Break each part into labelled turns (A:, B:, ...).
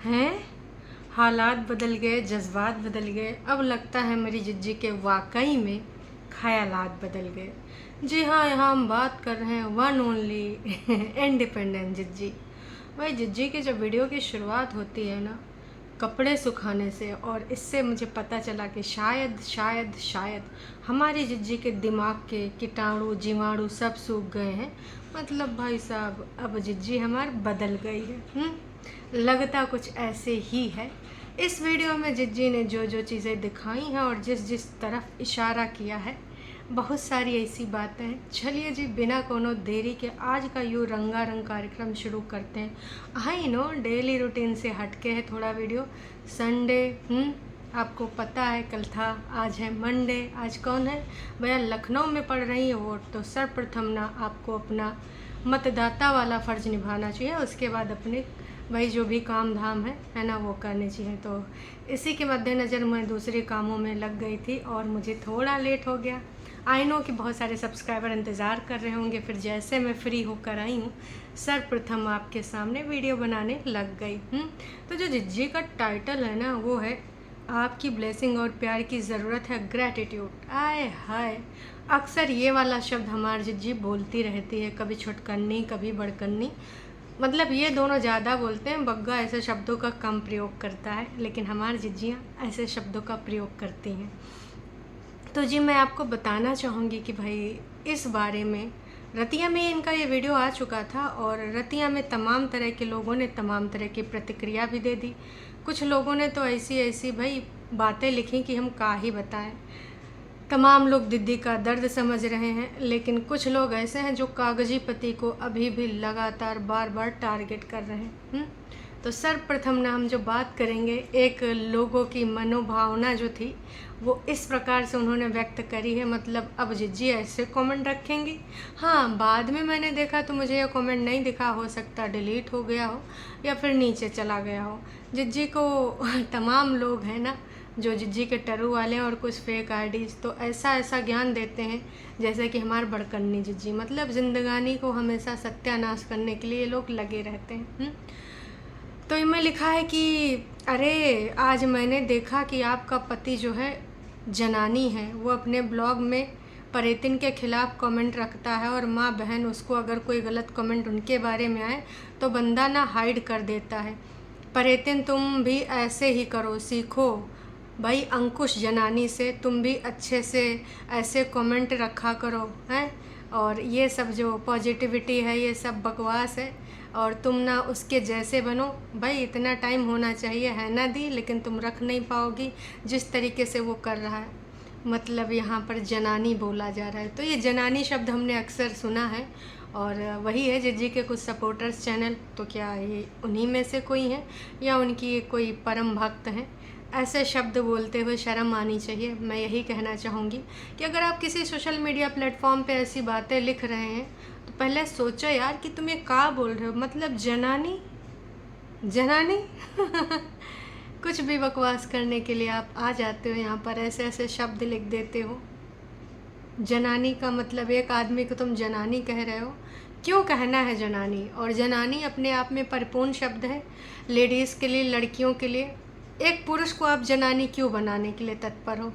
A: हैं। हालात बदल गए, जज्बात बदल गए। अब लगता है मेरी जिज्जी के वाकई में ख्यालात बदल गए। जी हाँ, यहाँ हम बात कर रहे हैं वन ओनली इंडिपेंडेंट जिज्जी। भाई जिज्जी की जब वीडियो की शुरुआत होती है ना कपड़े सुखाने से, और इससे मुझे पता चला कि शायद शायद शायद हमारी जिज्जी के दिमाग के कीटाणु जीवाणु सब सूख गए हैं। मतलब भाई साहब अब जिज्जी हमारी बदल गई है। लगता कुछ ऐसे ही है। इस वीडियो में जिज्जी ने जो जो चीज़ें दिखाई हैं और जिस जिस तरफ इशारा किया है, बहुत सारी ऐसी बातें हैं। चलिए जी, बिना कोनो देरी के आज का यूँ रंगारंग कार्यक्रम शुरू करते हैं। आई नो डेली रूटीन से हटके है थोड़ा वीडियो। संडे, आपको पता है कल था, आज है मंडे। आज कौन है भैया? लखनऊ में पड़ रही है वोट, तो सर्वप्रथम ना आपको अपना मतदाता वाला फ़र्ज निभाना चाहिए, उसके बाद अपने भाई जो भी काम धाम है ना, वो करने चाहिए। तो इसी के मद्देनज़र मैं दूसरे कामों में लग गई थी और मुझे थोड़ा लेट हो गया। आई नो कि बहुत सारे सब्सक्राइबर इंतज़ार कर रहे होंगे। फिर जैसे मैं फ्री होकर आई हूँ, सर्वप्रथम आपके सामने वीडियो बनाने लग गई। तो जो जिज्जी का टाइटल है ना, वो है आपकी ब्लेसिंग और प्यार की ज़रूरत है ग्रैटिट्यूड। आए हाय, अक्सर ये वाला शब्द हमारी जिज्जी बोलती रहती है, कभी छुटकन्नी कभी बड़कन्नी। मतलब ये दोनों ज़्यादा बोलते हैं, बग्गा ऐसे शब्दों का कम प्रयोग करता है, लेकिन हमारी जिज्जियाँ ऐसे शब्दों का प्रयोग करती हैं। तो जी मैं आपको बताना चाहूँगी कि भाई इस बारे में रतिया में इनका ये वीडियो आ चुका था, और रतिया में तमाम तरह के लोगों ने तमाम तरह की प्रतिक्रिया भी दे दी। कुछ लोगों ने तो ऐसी ऐसी भाई बातें लिखी कि हम क्या ही बताएं। तमाम लोग दीदी का दर्द समझ रहे हैं, लेकिन कुछ लोग ऐसे हैं जो कागजी पति को अभी भी लगातार बार बार टारगेट कर रहे हैं। तो सर्वप्रथम ना हम जो बात करेंगे, एक लोगों की मनोभावना जो थी वो इस प्रकार से उन्होंने व्यक्त करी है। मतलब अब जिज्जी ऐसे कमेंट रखेंगी। हाँ, बाद में मैंने देखा तो मुझे यह कमेंट नहीं दिखा, हो सकता डिलीट हो गया हो या फिर नीचे चला गया हो। जिज्जी को तमाम लोग हैं ना जो जिज्जी के टरू वाले हैं और कुछ फेक आईडीज़ तो ऐसा ऐसा ज्ञान देते हैं जैसे कि हमारे बड़कन्नी जिज्जी। मतलब ज़िंदगानी को हमेशा सत्यानाश करने के लिए लोग लगे रहते हैं। तो इनमें लिखा है कि अरे आज मैंने देखा कि आपका पति जो है जनानी है, वो अपने ब्लॉग में परेतिन के खिलाफ कमेंट रखता है, और माँ बहन उसको अगर कोई गलत कमेंट उनके बारे में आए तो बंदा ना हाइड कर देता है। परेतिन तुम भी ऐसे ही करो, सीखो भाई अंकुश जनानी से, तुम भी अच्छे से ऐसे कमेंट रखा करो हैं। और ये सब जो पॉजिटिविटी है ये सब बकवास है, और तुम ना उसके जैसे बनो। भाई इतना टाइम होना चाहिए है ना दी, लेकिन तुम रख नहीं पाओगी जिस तरीके से वो कर रहा है। मतलब यहाँ पर जनानी बोला जा रहा है, तो ये जनानी शब्द हमने अक्सर सुना है, और वही है जिज्जी के कुछ सपोर्टर्स चैनल। तो क्या ये उन्हीं में से कोई हैं या उनकी कोई परम भक्त हैं? ऐसे शब्द बोलते हुए शर्म आनी चाहिए। मैं यही कहना चाहूँगी कि अगर आप किसी सोशल मीडिया प्लेटफॉर्म पे ऐसी बातें लिख रहे हैं तो पहले सोचो यार कि तुम ये क्या बोल रहे हो। मतलब जनानी जनानी कुछ भी बकवास करने के लिए आप आ जाते हो यहाँ पर, ऐसे ऐसे शब्द लिख देते हो। जनानी का मतलब एक आदमी को तुम जनानी कह रहे हो, क्यों कहना है जनानी? और जनानी अपने आप में परिपूर्ण शब्द है लेडीज़ के लिए, लड़कियों के लिए। एक पुरुष को आप जनानी क्यों बनाने के लिए तत्पर हो?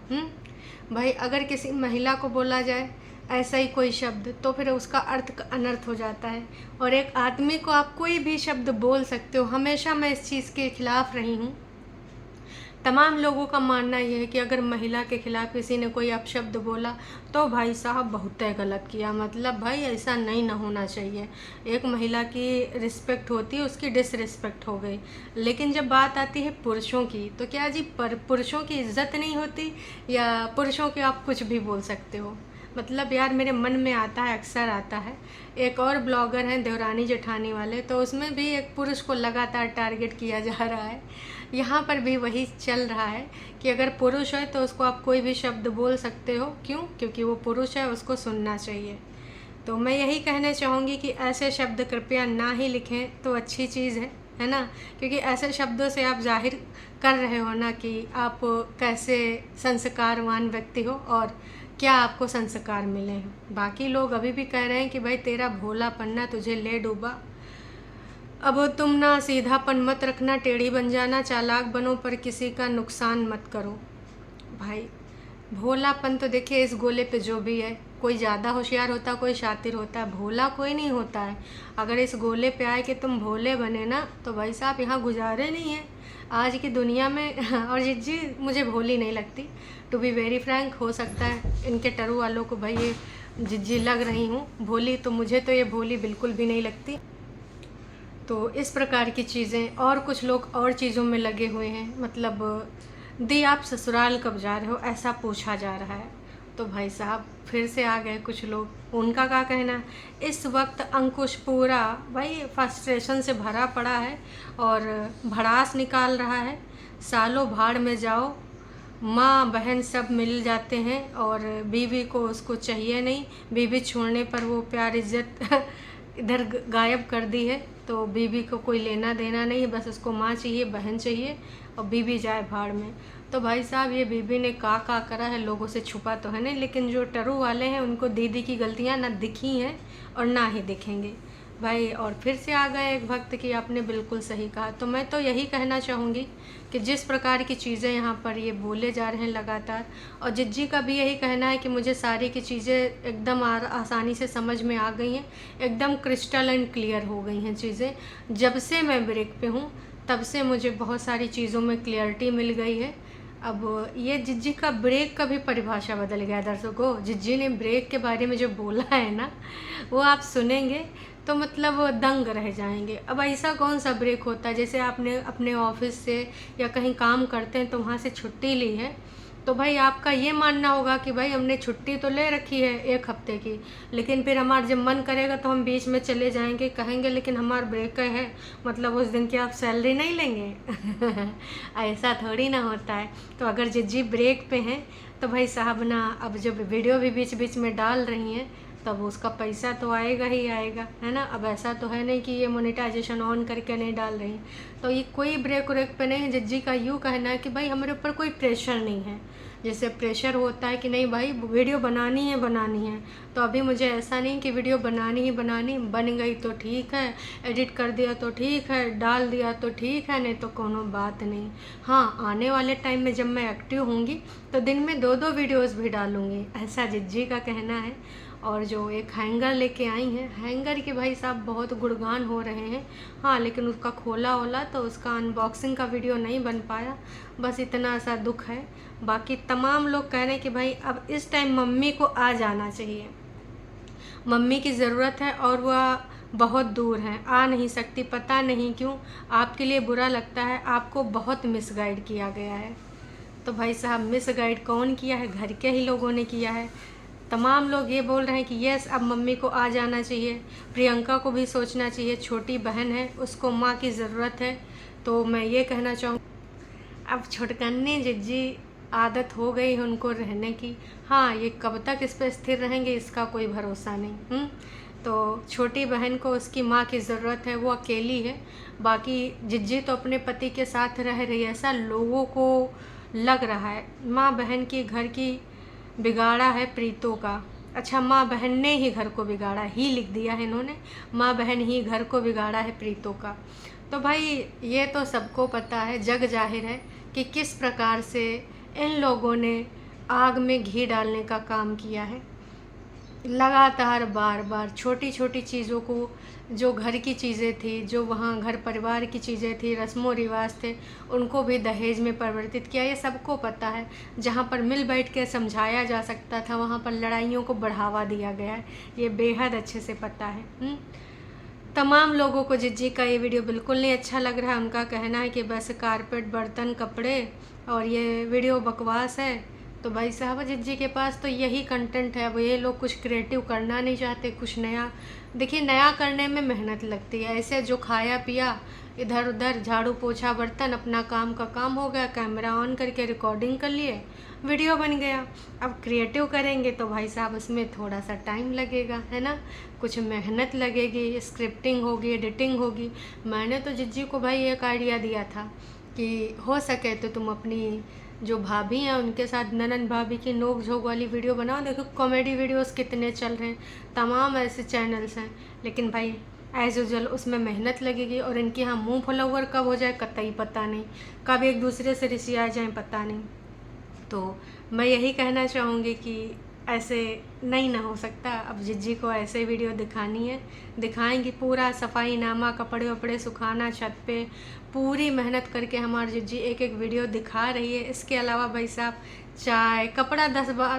A: भाई अगर किसी महिला को बोला जाए ऐसा ही कोई शब्द तो फिर उसका अर्थ अनर्थ हो जाता है, और एक आदमी को आप कोई भी शब्द बोल सकते हो। हमेशा मैं इस चीज़ के खिलाफ़ रही हूँ। तमाम लोगों का मानना यह है कि अगर महिला के खिलाफ़ किसी ने कोई अपशब्द बोला तो भाई साहब बहुत गलत किया। मतलब भाई ऐसा नहीं ना होना चाहिए। एक महिला की रिस्पेक्ट होती है, उसकी डिसरिस्पेक्ट हो गई। लेकिन जब बात आती है पुरुषों की तो क्या जी पुरुषों की इज्जत नहीं होती, या पुरुषों के आप कुछ भी बोल सकते हो? मतलब यार मेरे मन में आता है, अक्सर आता है। एक और ब्लॉगर हैं देवरानी जेठानी वाले, तो उसमें भी एक पुरुष को लगातार टारगेट किया जा रहा है। यहाँ पर भी वही चल रहा है कि अगर पुरुष है तो उसको आप कोई भी शब्द बोल सकते हो। क्यों? क्योंकि वो पुरुष है, उसको सुनना चाहिए। तो मैं यही कहना चाहूँगी कि ऐसे शब्द कृपया ना ही लिखें तो अच्छी चीज़ है ना? क्योंकि ऐसे शब्दों से आप जाहिर कर रहे हो ना कि आप कैसे संस्कारवान व्यक्ति हो और क्या आपको संस्कार मिले हैं। बाकी लोग अभी भी कह रहे हैं कि भाई तेरा भोला पन्ना तुझे ले डूबा। अब तुम ना सीधापन मत रखना, टेढ़ी बन जाना, चालाक बनो पर किसी का नुकसान मत करो। भाई भोलापन तो देखिए इस गोले पे जो भी है, कोई ज़्यादा होशियार होता है, कोई शातिर होता है, भोला कोई नहीं होता है। अगर इस गोले पे आए कि तुम भोले बने ना, तो भाई साहब यहाँ गुजारे नहीं है आज की दुनिया में। और जी मुझे भोली नहीं लगती, टू बी वेरी फ्रैंक। हो सकता है इनके टरू वालों को भाई ये जिज्जी लग रही हूँ भोली, तो मुझे तो ये भोली बिल्कुल भी नहीं लगती। तो इस प्रकार की चीज़ें, और कुछ लोग और चीज़ों में लगे हुए हैं, मतलब दी आप ससुराल कब जा रहे हो ऐसा पूछा जा रहा है। तो भाई साहब फिर से आ गए कुछ लोग, उनका क्या कहना। इस वक्त अंकुश पूरा भाई फ्रस्ट्रेशन से भरा पड़ा है और भड़ास निकाल रहा है। सालों भाड़ में जाओ, माँ बहन सब मिल जाते हैं और बीवी को उसको चाहिए नहीं, बीवी छोड़ने पर वो प्यार इज्जत इधर गायब कर दी है। तो बीवी को कोई लेना देना नहीं, बस उसको माँ चाहिए, बहन चाहिए और बीवी जाए भाड़ में। तो भाई साहब ये बीवी ने का करा है, लोगों से छुपा तो है नहीं, लेकिन जो टरू वाले हैं उनको दीदी की गलतियाँ ना दिखी हैं और ना ही दिखेंगे भाई। और फिर से आ गए एक भक्त की, आपने बिल्कुल सही कहा। तो मैं तो यही कहना चाहूँगी कि जिस प्रकार की चीज़ें यहाँ पर ये बोले जा रहे हैं लगातार, और जिज्जी का भी यही कहना है कि मुझे सारी की चीज़ें एकदम आसानी से समझ में आ गई हैं, एकदम क्रिस्टल एंड क्लियर हो गई हैं चीज़ें। जब से मैं ब्रेक पे हूँ तब से मुझे बहुत सारी चीज़ों में क्लियरिटी मिल गई है। अब ये जिज्जी का ब्रेक का भी परिभाषा बदल गया दर्शकों। जिज्जी ने ब्रेक के बारे में जो बोला है ना, वो आप सुनेंगे तो मतलब दंग रह जाएंगे। अब ऐसा कौन सा ब्रेक होता है, जैसे आपने अपने ऑफिस से या कहीं काम करते हैं तो वहाँ से छुट्टी ली है, तो भाई आपका ये मानना होगा कि भाई हमने छुट्टी तो ले रखी है 1 हफ्ते की, लेकिन फिर हमारा जब मन करेगा तो हम बीच में चले जाएंगे, कहेंगे लेकिन हमारा ब्रेक है, मतलब उस दिन की आप सैलरी नहीं लेंगे। ऐसा थोड़ी ना होता है। तो अगर जिज्जी ब्रेक पे हैं तो भाई साहब ना, अब जब वीडियो भी बीच बीच में डाल रही हैं तब उसका पैसा तो आएगा ही आएगा, है ना। अब ऐसा तो है नहीं कि ये मोनेटाइजेशन ऑन करके नहीं डाल रही, तो ये कोई ब्रेक व्रेक पे नहीं है। जिज्जी का यूँ कहना है कि भाई हमारे ऊपर कोई प्रेशर नहीं है। जैसे प्रेशर होता है कि नहीं भाई वीडियो बनानी है, तो अभी मुझे ऐसा नहीं कि वीडियो बनानी बन गई तो ठीक है, एडिट कर दिया तो ठीक है, डाल दिया तो ठीक है, नहीं तो कोनो बात नहीं। हाँ, आने वाले टाइम में जब मैं एक्टिव होंगी तो दिन में 2-2 वीडियोस भी डालूँगी, ऐसा जिज्जी का कहना है। और जो एक हैंगर लेके आई हैं, हैंगर के भाई साहब बहुत गुणगान हो रहे हैं। हाँ, लेकिन उसका खोला होला तो उसका अनबॉक्सिंग का वीडियो नहीं बन पाया, बस इतना सा दुख है। बाकी तमाम लोग कह रहे हैं कि भाई अब इस टाइम मम्मी को आ जाना चाहिए, मम्मी की ज़रूरत है और वह बहुत दूर हैं, आ नहीं सकती, पता नहीं क्यों आपके लिए बुरा लगता है, आपको बहुत मिसगाइड किया गया है। तो भाई साहब मिसगाइड कौन किया है, घर के ही लोगों ने किया है। तमाम लोग ये बोल रहे हैं कि यस अब मम्मी को आ जाना चाहिए, प्रियंका को भी सोचना चाहिए, छोटी बहन है उसको माँ की ज़रूरत है। तो मैं ये कहना चाहूँ, अब छुटकन्नी जिज्जी आदत हो गई है उनको रहने की। हाँ, ये कब तक इस पर स्थिर रहेंगे इसका कोई भरोसा नहीं। तो छोटी बहन को उसकी माँ की ज़रूरत है, वो अकेली है। बाकी जिज्जी तो अपने पति के साथ रह रही है, ऐसा लोगों को लग रहा है। माँ बहन की घर की बिगाड़ा है प्रीतों का। अच्छा, माँ बहन ने ही घर को बिगाड़ा ही लिख दिया है इन्होंने, माँ बहन ही घर को बिगाड़ा है प्रीतों का। तो भाई ये तो सबको पता है, जग जाहिर है कि किस प्रकार से इन लोगों ने आग में घी डालने का काम किया है। लगातार बार बार छोटी छोटी चीज़ों को, जो घर की चीज़ें थी, जो वहाँ घर परिवार की चीज़ें थी, रस्मों रिवाज थे, उनको भी दहेज में परिवर्तित किया। ये सबको पता है। जहाँ पर मिल बैठ के समझाया जा सकता था वहाँ पर लड़ाइयों को बढ़ावा दिया गया है, ये बेहद अच्छे से पता है। तमाम लोगों को जिज्जी का ये वीडियो बिल्कुल नहीं अच्छा लग रहा है। उनका कहना है कि बस कारपेट, बर्तन, कपड़े और ये वीडियो बकवास है। तो भाई साहब जिज्जी के पास तो यही कंटेंट है। अब ये लोग कुछ क्रिएटिव करना नहीं चाहते, कुछ नया। देखिए, नया करने में मेहनत लगती है, ऐसे जो खाया पिया इधर उधर, झाड़ू पोछा बर्तन, अपना काम का काम हो गया, कैमरा ऑन करके रिकॉर्डिंग कर लिए, वीडियो बन गया। अब क्रिएटिव करेंगे तो भाई साहब उसमें थोड़ा सा टाइम लगेगा, है ना, कुछ मेहनत लगेगी, स्क्रिप्टिंग होगी, एडिटिंग होगी। मैंने तो जिज्जी को भाई एक आइडिया दिया था कि हो सके तो तुम अपनी जो भाभी हैं उनके साथ ननन भाभी की नोक झोंक वाली वीडियो बनाओ। देखो कॉमेडी वीडियोस कितने चल रहे हैं, तमाम ऐसे चैनल्स हैं, लेकिन भाई एज यूजल उसमें मेहनत लगेगी, और इनके यहाँ मुंह फॉलोवर कब हो जाए कतई पता नहीं, कब एक दूसरे से रिसिया जाए पता नहीं। तो मैं यही कहना चाहूँगी कि ऐसे नहीं ना हो सकता। अब जिज्जी को ऐसे वीडियो दिखानी है, दिखाएंगी पूरा सफाई नामा, कपड़े वपड़े सुखाना छत पे, पूरी मेहनत करके हमारी जिज्जी एक एक वीडियो दिखा रही है। इसके अलावा भाई साहब चाय कपड़ा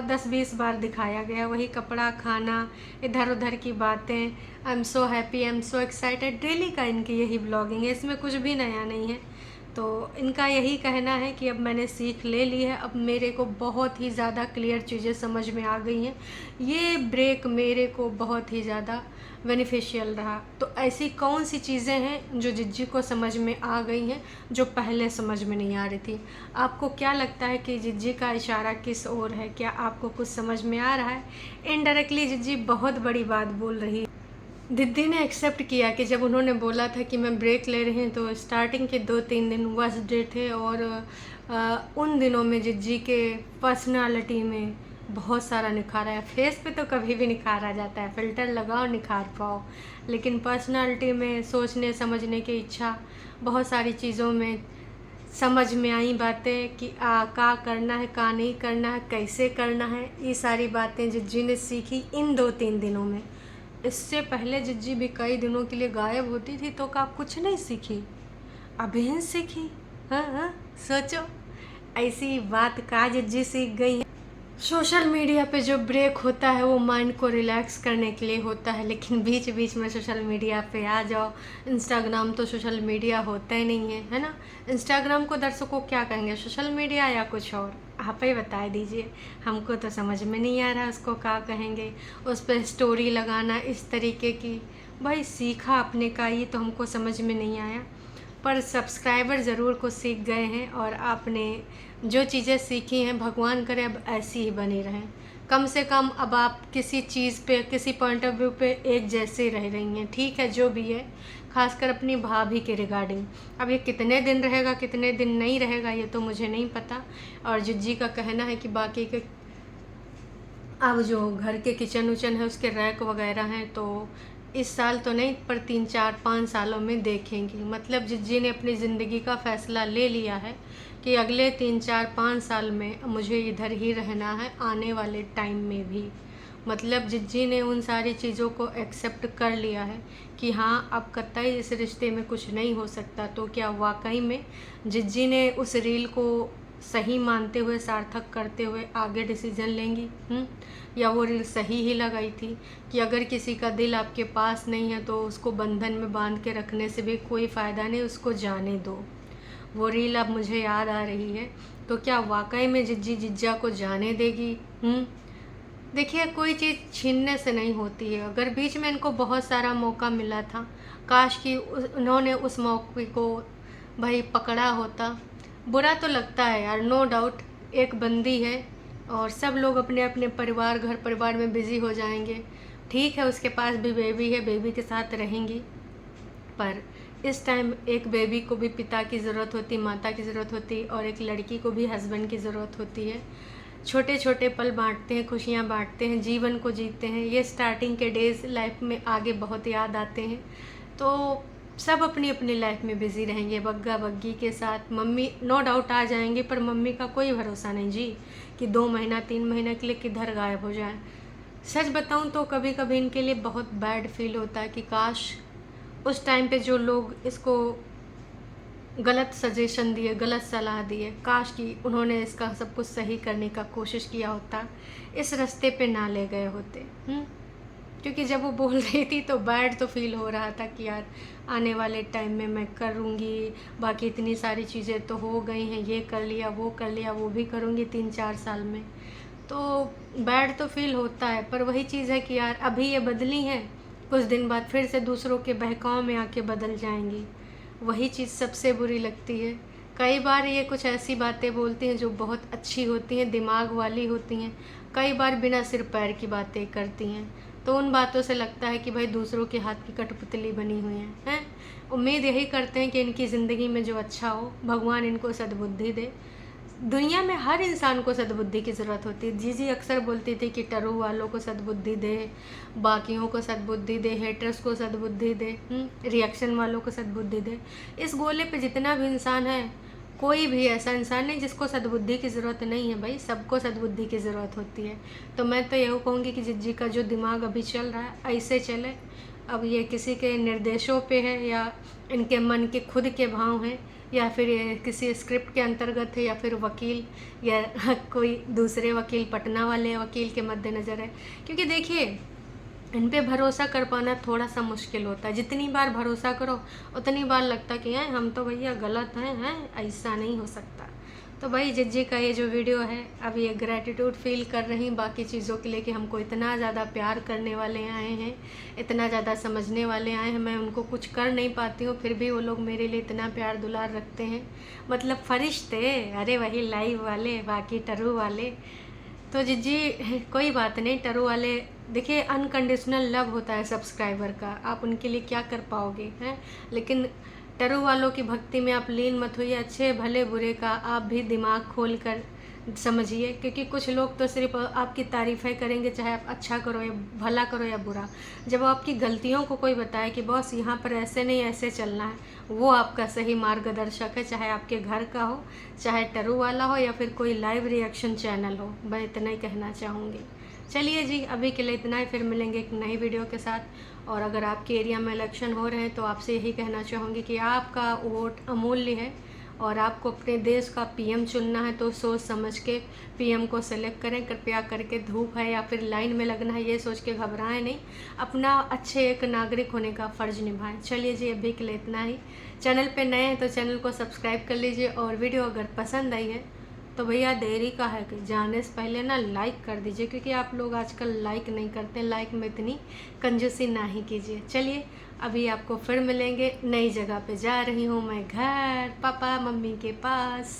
A: 10-20 बार दिखाया गया, वही कपड़ा खाना इधर उधर की बातें। I am so happy, I am so excited, daily का इनकी यही ब्लॉगिंग है, इसमें कुछ भी नया नहीं है। तो इनका यही कहना है कि अब मैंने सीख ले ली है, अब मेरे को बहुत ही ज़्यादा क्लियर चीज़ें समझ में आ गई हैं, ये ब्रेक मेरे को बहुत ही ज़्यादा बेनिफिशियल रहा। तो ऐसी कौन सी चीज़ें हैं जो जिज्जी को समझ में आ गई हैं जो पहले समझ में नहीं आ रही थी। आपको क्या लगता है कि जिज्जी का इशारा किस ओर है? क्या आपको कुछ समझ में आ रहा है? इनडायरेक्टली जिज्जी बहुत बड़ी बात बोल रही है। दीदी ने एक्सेप्ट किया कि जब उन्होंने बोला था कि मैं ब्रेक ले रही हूँ, तो स्टार्टिंग के 2-3 दिन वर्स्ट डे थे, और उन दिनों में जिज्जी के पर्सनालिटी में बहुत सारा निखार आया। फेस पे तो कभी भी निखार आ जाता है, फ़िल्टर लगाओ निखार पाओ, लेकिन पर्सनालिटी में सोचने समझने की इच्छा, बहुत सारी चीज़ों में समझ में आई बातें कि का करना है, का नहीं करना है, कैसे करना है, ये सारी बातें जिज्जी ने सीखी इन 2-3 दिनों में। इससे पहले जिज्जी भी कई दिनों के लिए गायब होती थी, तो क्या कुछ नहीं सीखी? अभी सीखी। हाँ हाँ, सोचो ऐसी बात का जिज्जी सीख गई है। सोशल मीडिया पे जो ब्रेक होता है वो माइंड को रिलैक्स करने के लिए होता है, लेकिन बीच बीच में सोशल मीडिया पे आ जाओ। इंस्टाग्राम तो सोशल मीडिया होता ही नहीं है ना। इंस्टाग्राम को दर्शकों क्या कहेंगे, सोशल मीडिया या कुछ और? आप ही बता दीजिए, हमको तो समझ में नहीं आ रहा उसको क्या कहेंगे। उस पर स्टोरी लगाना इस तरीके की, भाई सीखा अपने का, ये तो हमको समझ में नहीं आया। पर सब्सक्राइबर ज़रूर कुछ सीख गए हैं, और आपने जो चीज़ें सीखी हैं भगवान करे अब ऐसी ही बनी रहें। कम से कम अब आप किसी चीज़ पे, किसी पॉइंट ऑफ व्यू पे एक जैसे रह रही हैं, ठीक है जो भी है, खासकर अपनी भाभी के रिगार्डिंग। अब ये कितने दिन रहेगा कितने दिन नहीं रहेगा ये तो मुझे नहीं पता। और जिज्जी का कहना है कि बाकी के अब जो घर के किचन उचन है उसके रैक वगैरह हैं, तो इस साल तो नहीं पर 3-4-5 सालों में देखेंगी। मतलब जिज्जी ने अपनी ज़िंदगी का फ़ैसला ले लिया है कि अगले 3-4-5 साल में मुझे इधर ही रहना है, आने वाले टाइम में भी। मतलब जिज्जी ने उन सारी चीज़ों को एक्सेप्ट कर लिया है कि हाँ अब कतई इस रिश्ते में कुछ नहीं हो सकता। तो क्या वाकई में जिज्जी ने उस रील को सही मानते हुए, सार्थक करते हुए आगे डिसीजन लेंगी? या वो रील सही ही लगाई थी कि अगर किसी का दिल आपके पास नहीं है तो उसको बंधन में बांध के रखने से भी कोई फ़ायदा नहीं, उसको जाने दो। वो रील अब मुझे याद आ रही है। तो क्या वाकई में जिज्जी जिज्जा को जाने देगी? देखिए कोई चीज़ छीनने से नहीं होती है। अगर बीच में इनको बहुत सारा मौका मिला था, काश कि उन्होंने उस मौके को भाई पकड़ा होता। बुरा तो लगता है यार, नो डाउट, एक बंदी है और सब लोग अपने अपने परिवार, घर परिवार में बिज़ी हो जाएंगे। ठीक है उसके पास भी बेबी है, बेबी के साथ रहेंगी, पर इस टाइम एक बेबी को भी पिता की ज़रूरत होती, माता की ज़रूरत होती, और एक लड़की को भी हस्बैंड की ज़रूरत होती है। छोटे छोटे पल बांटते हैं, खुशियाँ बांटते हैं, जीवन को जीते हैं। ये स्टार्टिंग के डेज़ लाइफ में आगे बहुत याद आते हैं। तो सब अपनी अपनी लाइफ में बिज़ी रहेंगे, बग्गा बग्गी के साथ। मम्मी नो डाउट आ जाएंगे, पर मम्मी का कोई भरोसा नहीं जी कि 2 महीना 3 महीने के लिए किधर गायब हो जाए। सच बताऊं तो कभी कभी इनके लिए बहुत बैड फील होता है कि काश उस टाइम पे जो लोग इसको गलत सजेशन दिए, गलत सलाह दिए, काश कि उन्होंने इसका सब कुछ सही करने का कोशिश किया होता, इस रास्ते पे ना ले गए होते। क्योंकि जब वो बोल रही थी तो बैड तो फील हो रहा था कि यार आने वाले टाइम में मैं करूँगी, बाकी इतनी सारी चीज़ें तो हो गई हैं, ये कर लिया वो कर लिया, वो भी करूँगी 3-4 साल में। तो बैड तो फील होता है, पर वही चीज़ है कि यार अभी ये बदली हैं, कुछ दिन बाद फिर से दूसरों के बहकाव में आके बदल जाएंगी। वही चीज़ सबसे बुरी लगती है। कई बार ये कुछ ऐसी बातें बोलती हैं जो बहुत अच्छी होती हैं, दिमाग वाली होती हैं, कई बार बिना सिर पैर की बातें करती हैं। तो उन बातों से लगता है कि भाई दूसरों के हाथ की कठपुतली बनी हुई हैं। उम्मीद यही करते हैं कि इनकी ज़िंदगी में जो अच्छा हो, भगवान इनको सद्बुद्धि दे। दुनिया में हर इंसान को सद्बुद्धि की ज़रूरत होती है। जीजी अक्सर बोलती थी कि टरू वालों को सद्बुद्धि दे, बाकियों को सद्बुद्धि दे, हेटर्स को सद्बुद्धि दे, रिएक्शन वालों को सद्बुद्धि दे। इस गोले पे जितना भी इंसान है, कोई भी ऐसा इंसान नहीं जिसको सद्बुद्धि की ज़रूरत नहीं है भाई, सबको सद्बुद्धि की ज़रूरत होती है। तो मैं तो यही कहूँगी कि जिज्जी का जो दिमाग अभी चल रहा है ऐसे चले। अब ये किसी के निर्देशों पे है या इनके मन के खुद के भाव हैं या फिर ये किसी स्क्रिप्ट के अंतर्गत है या फिर वकील या कोई दूसरे वकील, पटना वाले वकील के मद्देनज़र है। क्योंकि देखिए, इन पे भरोसा कर पाना थोड़ा सा मुश्किल होता है। जितनी बार भरोसा करो उतनी बार लगता कि हैं हम तो भैया गलत हैं, ऐसा नहीं हो सकता। तो भाई जिज्जी का ये जो वीडियो है, अब ये ग्रैटिट्यूड फील कर रही बाकी चीज़ों के लिए कि हमको इतना ज़्यादा प्यार करने वाले आए हैं, इतना ज़्यादा समझने वाले आए हैं। मैं उनको कुछ कर नहीं पाती हूँ, फिर भी वो लोग मेरे लिए इतना प्यार दुलार रखते हैं। मतलब फरिश्ते, अरे वही लाइव वाले, बाकी टरू वाले। तो जिज्जी कोई बात नहीं, टरू वाले देखिए अनकंडीशनल लव होता है सब्सक्राइबर का, आप उनके लिए क्या कर पाओगे हैं। लेकिन टरू वालों की भक्ति में आप लीन मत होइए। अच्छे भले बुरे का आप भी दिमाग खोल कर समझिए, क्योंकि कुछ लोग तो सिर्फ आपकी तारीफ़ें करेंगे, चाहे आप अच्छा करो या भला करो या बुरा। जब आपकी गलतियों को कोई बताए कि बॉस यहाँ पर ऐसे नहीं ऐसे चलना है, वो आपका सही मार्गदर्शक है, चाहे आपके घर का हो, चाहे टरू वाला हो या फिर कोई लाइव रिएक्शन चैनल हो। मैं इतना ही कहना चाहूँगी। चलिए जी, अभी के लिए इतना ही, फिर मिलेंगे एक नई वीडियो के साथ। और अगर आपके एरिया में इलेक्शन हो रहे हैं तो आपसे यही कहना चाहूँगी कि आपका वोट अमूल्य है और आपको अपने देश का पीएम चुनना है, तो सोच समझ के पीएम को सेलेक्ट करें। कृपया करके धूप है या फिर लाइन में लगना है ये सोच के घबराएं नहीं, अपना अच्छे एक नागरिक होने का फ़र्ज़ निभाएं। चलिए जी, अभी के लिए इतना ही। चैनल पे नए हैं तो चैनल को सब्सक्राइब कर लीजिए, और वीडियो अगर पसंद आई है तो भैया देरी का है कि जाने से पहले ना लाइक कर दीजिए, क्योंकि आप लोग आजकल लाइक नहीं करते। लाइक में इतनी कंजूसी ना ही कीजिए। चलिए, अभी आपको फिर मिलेंगे। नई जगह पे जा रही हूँ मैं, घर पापा मम्मी के पास।